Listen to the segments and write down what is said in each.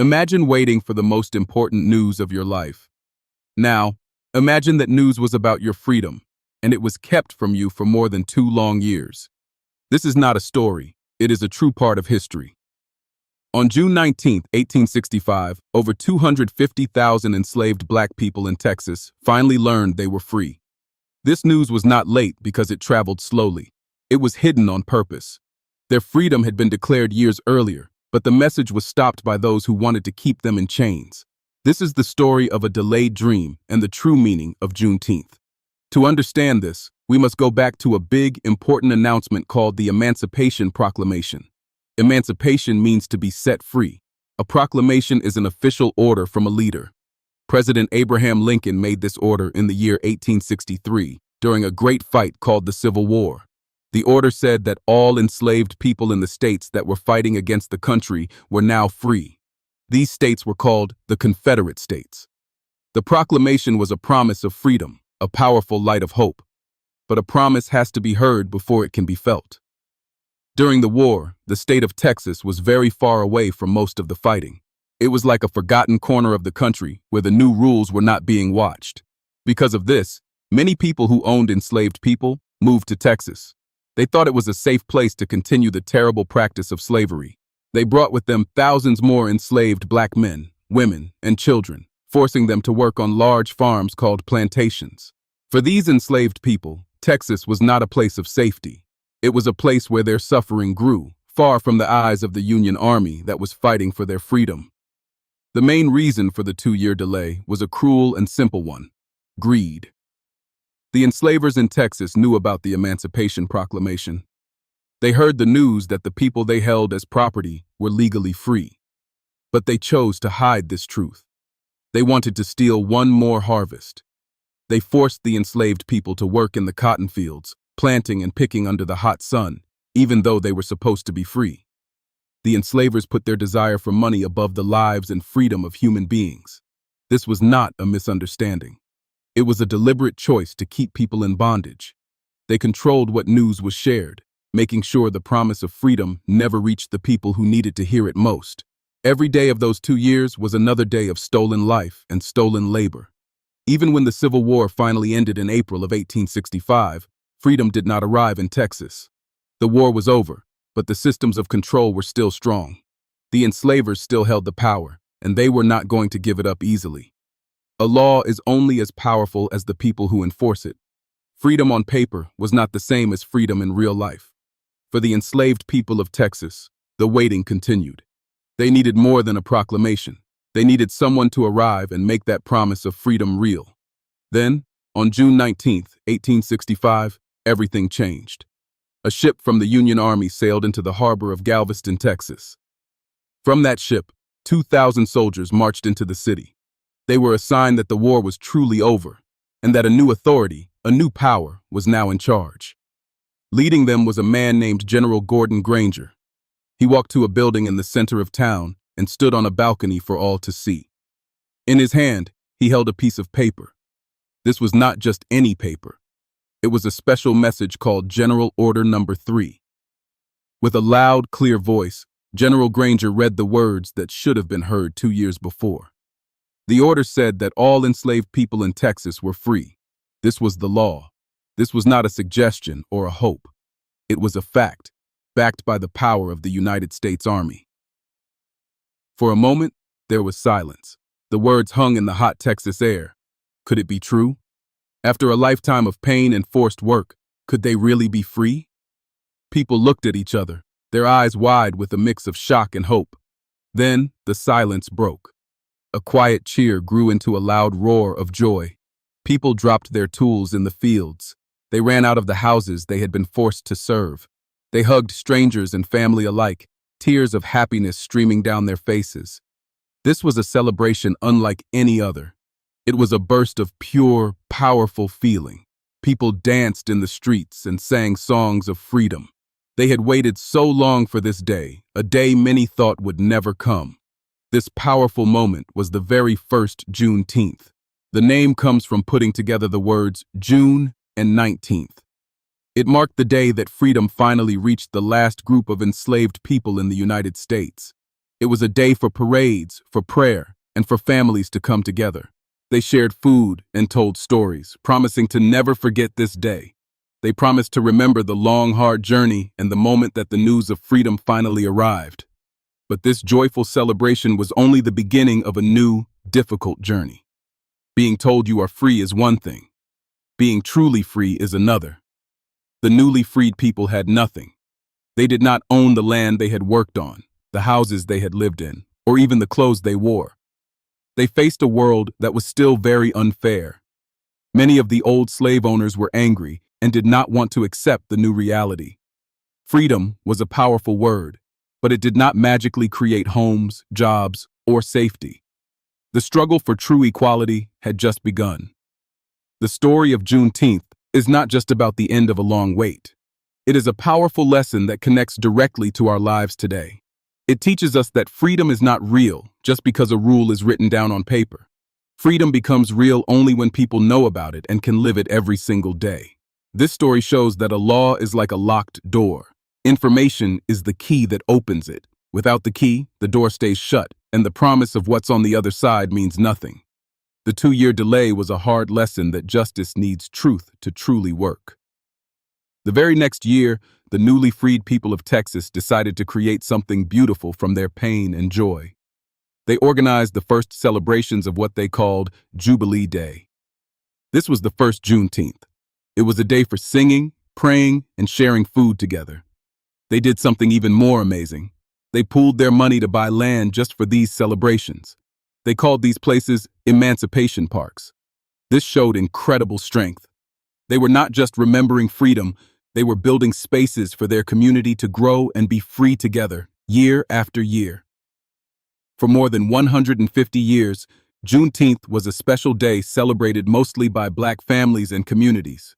Imagine waiting for the most important news of your life. Now, imagine that news was about your freedom, and it was kept from you for more than 2 long years. This is not a story, it is a true part of history. On June 19, 1865, over 250,000 enslaved black people in Texas finally learned they were free. This news was not late because it traveled slowly. It was hidden on purpose. Their freedom had been declared years earlier, but the message was stopped by those who wanted to keep them in chains. This is the story of a delayed dream and the true meaning of Juneteenth. To understand this, we must go back to a big, important announcement called the Emancipation Proclamation. Emancipation means to be set free. A proclamation is an official order from a leader. President Abraham Lincoln made this order in the year 1863 during a great fight called the Civil War. The order said that all enslaved people in the states that were fighting against the country were now free. These states were called the Confederate States. The proclamation was a promise of freedom, a powerful light of hope. But a promise has to be heard before it can be felt. During the war, the state of Texas was very far away from most of the fighting. It was like a forgotten corner of the country where the new rules were not being watched. Because of this, many people who owned enslaved people moved to Texas. They thought it was a safe place to continue the terrible practice of slavery. They brought with them thousands more enslaved black men, women, and children, forcing them to work on large farms called plantations. For these enslaved people, Texas was not a place of safety. It was a place where their suffering grew, far from the eyes of the Union Army that was fighting for their freedom. The main reason for the 2-year delay was a cruel and simple one: greed. The enslavers in Texas knew about the Emancipation Proclamation. They heard the news that the people they held as property were legally free. But they chose to hide this truth. They wanted to steal one more harvest. They forced the enslaved people to work in the cotton fields, planting and picking under the hot sun, even though they were supposed to be free. The enslavers put their desire for money above the lives and freedom of human beings. This was not a misunderstanding. It was a deliberate choice to keep people in bondage. They controlled what news was shared, making sure the promise of freedom never reached the people who needed to hear it most. Every day of those 2 years was another day of stolen life and stolen labor. Even when the Civil War finally ended in April of 1865, freedom did not arrive in Texas. The war was over, but the systems of control were still strong. The enslavers still held the power, and they were not going to give it up easily. A law is only as powerful as the people who enforce it. Freedom on paper was not the same as freedom in real life. For the enslaved people of Texas, the waiting continued. They needed more than a proclamation. They needed someone to arrive and make that promise of freedom real. Then, on June 19, 1865, everything changed. A ship from the Union Army sailed into the harbor of Galveston, Texas. From that ship, 2,000 soldiers marched into the city. They were a sign that the war was truly over, and that a new authority, a new power, was now in charge. Leading them was a man named General Gordon Granger. He walked to a building in the center of town and stood on a balcony for all to see. In his hand, he held a piece of paper. This was not just any paper. It was a special message called General Order Number 3. With a loud, clear voice, General Granger read the words that should have been heard 2 years before. The order said that all enslaved people in Texas were free. This was the law. This was not a suggestion or a hope. It was a fact, backed by the power of the United States Army. For a moment, there was silence. The words hung in the hot Texas air. Could it be true? After a lifetime of pain and forced work, could they really be free? People looked at each other, their eyes wide with a mix of shock and hope. Then the silence broke. A quiet cheer grew into a loud roar of joy. People dropped their tools in the fields. They ran out of the houses they had been forced to serve. They hugged strangers and family alike, tears of happiness streaming down their faces. This was a celebration unlike any other. It was a burst of pure, powerful feeling. People danced in the streets and sang songs of freedom. They had waited so long for this day, a day many thought would never come. This powerful moment was the very first Juneteenth. The name comes from putting together the words June and 19th. It marked the day that freedom finally reached the last group of enslaved people in the United States. It was a day for parades, for prayer, and for families to come together. They shared food and told stories, promising to never forget this day. They promised to remember the long, hard journey and the moment that the news of freedom finally arrived. But this joyful celebration was only the beginning of a new, difficult journey. Being told you are free is one thing. Being truly free is another. The newly freed people had nothing. They did not own the land they had worked on, the houses they had lived in, or even the clothes they wore. They faced a world that was still very unfair. Many of the old slave owners were angry and did not want to accept the new reality. Freedom was a powerful word, but it did not magically create homes, jobs, or safety. The struggle for true equality had just begun. The story of Juneteenth is not just about the end of a long wait. It is a powerful lesson that connects directly to our lives today. It teaches us that freedom is not real just because a rule is written down on paper. Freedom becomes real only when people know about it and can live it every single day. This story shows that a law is like a locked door. Information is the key that opens it. Without the key, the door stays shut, and the promise of what's on the other side means nothing. The 2-year delay was a hard lesson that justice needs truth to truly work. The very next year, the newly freed people of Texas decided to create something beautiful from their pain and joy. They organized the first celebrations of what they called Jubilee Day. This was the first Juneteenth. It was a day for singing, praying, and sharing food together. They did something even more amazing. They pooled their money to buy land just for these celebrations. They called these places Emancipation Parks. This showed incredible strength. They were not just remembering freedom, they were building spaces for their community to grow and be free together, year after year. For more than 150 years, Juneteenth was a special day celebrated mostly by Black families and communities.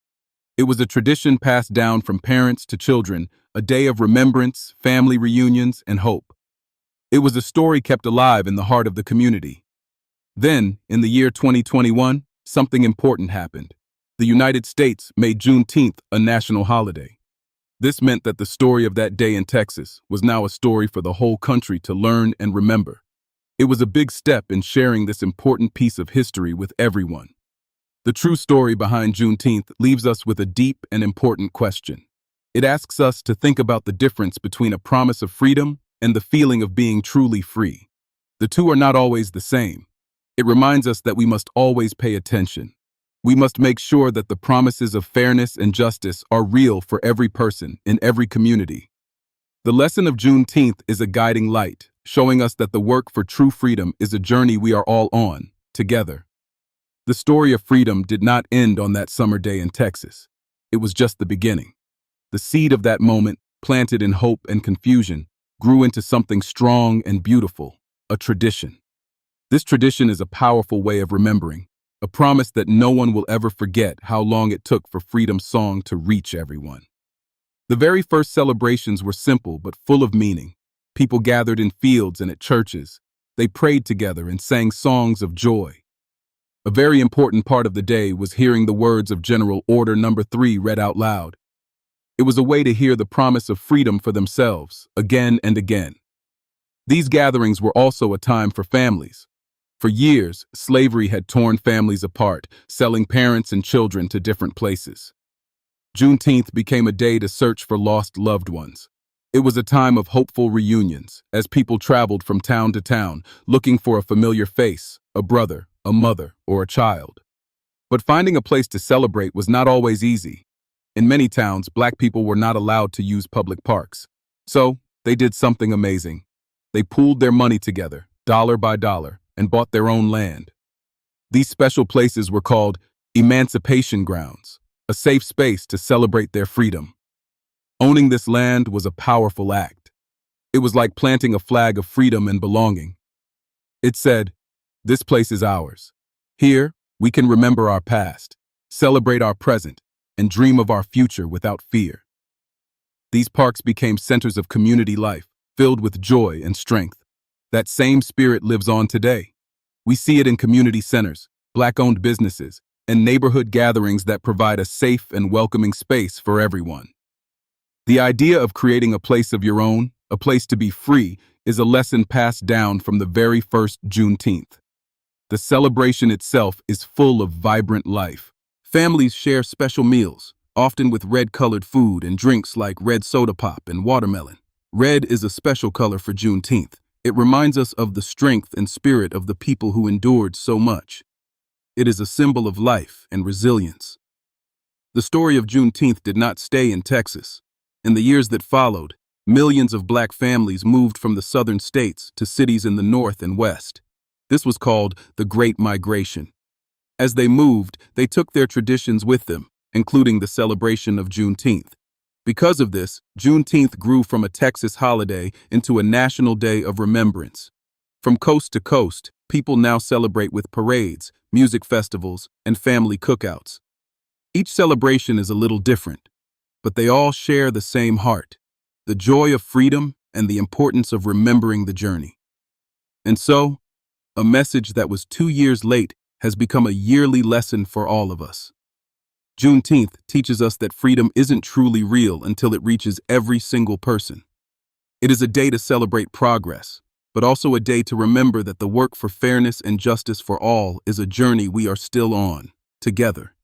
It was a tradition passed down from parents to children, a day of remembrance, family reunions, and hope. It was a story kept alive in the heart of the community. Then, in the year 2021, something important happened. The United States made Juneteenth a national holiday. This meant that the story of that day in Texas was now a story for the whole country to learn and remember. It was a big step in sharing this important piece of history with everyone. The true story behind Juneteenth leaves us with a deep and important question. It asks us to think about the difference between a promise of freedom and the feeling of being truly free. The two are not always the same. It reminds us that we must always pay attention. We must make sure that the promises of fairness and justice are real for every person in every community. The lesson of Juneteenth is a guiding light, showing us that the work for true freedom is a journey we are all on, together. The story of freedom did not end on that summer day in Texas. It was just the beginning. The seed of that moment, planted in hope and confusion, grew into something strong and beautiful, a tradition. This tradition is a powerful way of remembering, a promise that no one will ever forget how long it took for Freedom's song to reach everyone. The very first celebrations were simple but full of meaning. People gathered in fields and at churches. They prayed together and sang songs of joy. A very important part of the day was hearing the words of General Order No. 3 read out loud. It was a way to hear the promise of freedom for themselves, again and again. These gatherings were also a time for families. For years, slavery had torn families apart, selling parents and children to different places. Juneteenth became a day to search for lost loved ones. It was a time of hopeful reunions, as people traveled from town to town, looking for a familiar face, a brother, a mother, or a child. But finding a place to celebrate was not always easy. In many towns, Black people were not allowed to use public parks. So, they did something amazing. They pooled their money together, dollar by dollar, and bought their own land. These special places were called Emancipation Grounds, a safe space to celebrate their freedom. Owning this land was a powerful act. It was like planting a flag of freedom and belonging. It said, "This place is ours. Here, we can remember our past, celebrate our present, and dream of our future without fear." These parks became centers of community life, filled with joy and strength. That same spirit lives on today. We see it in community centers, Black-owned businesses, and neighborhood gatherings that provide a safe and welcoming space for everyone. The idea of creating a place of your own, a place to be free, is a lesson passed down from the very first Juneteenth. The celebration itself is full of vibrant life. Families share special meals, often with red-colored food and drinks like red soda pop and watermelon. Red is a special color for Juneteenth. It reminds us of the strength and spirit of the people who endured so much. It is a symbol of life and resilience. The story of Juneteenth did not stay in Texas. In the years that followed, millions of black families moved from the southern states to cities in the north and west. This was called the Great Migration. As they moved, they took their traditions with them, including the celebration of Juneteenth. Because of this, Juneteenth grew from a Texas holiday into a national day of remembrance. From coast to coast, people now celebrate with parades, music festivals, and family cookouts. Each celebration is a little different, but they all share the same heart, the joy of freedom and the importance of remembering the journey. And so, a message that was 2 years late has become a yearly lesson for all of us. Juneteenth teaches us that freedom isn't truly real until it reaches every single person. It is a day to celebrate progress, but also a day to remember that the work for fairness and justice for all is a journey we are still on, together.